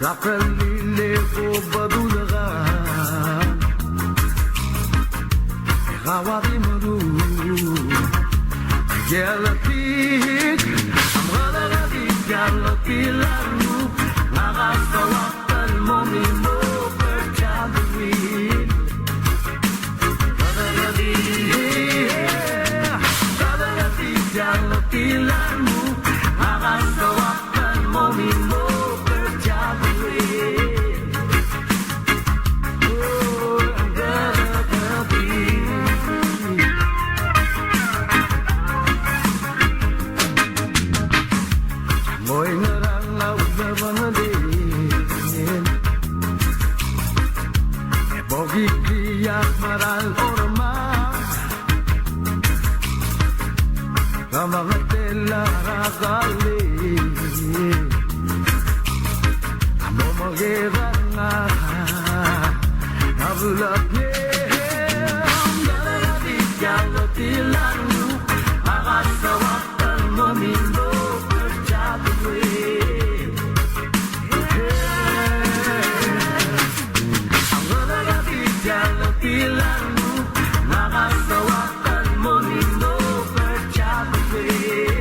Rapelile ko badulagan Rawadi muru Gelatik Amralagadi Galatilaru Nakasawaktan mo mimo Perjaduin Radagadi Galatilaru Nakasawaktan mo mimo Ngồi ngơ đang ngao ngơ vẫn đến Bogi kiyak maral orma Kamagatela ragali Amo magiranga Nabulat Galati galati lalu Akasawaktan mamindo Lalu nakasawaktan mo nino percabuin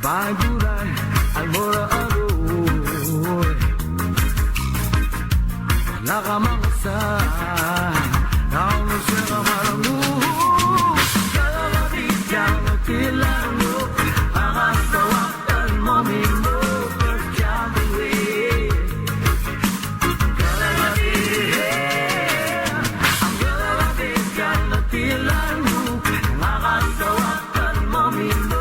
Bagurai almora aroy Nakamangsa Naungo siya kamarangu Galawati galawati lalo Akasawaktan mo mimo perjabuin Galawati Ang galawati galawati lalo Akasawaktan mo mimo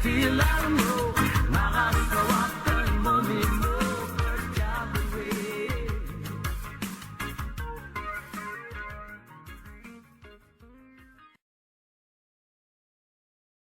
Feel like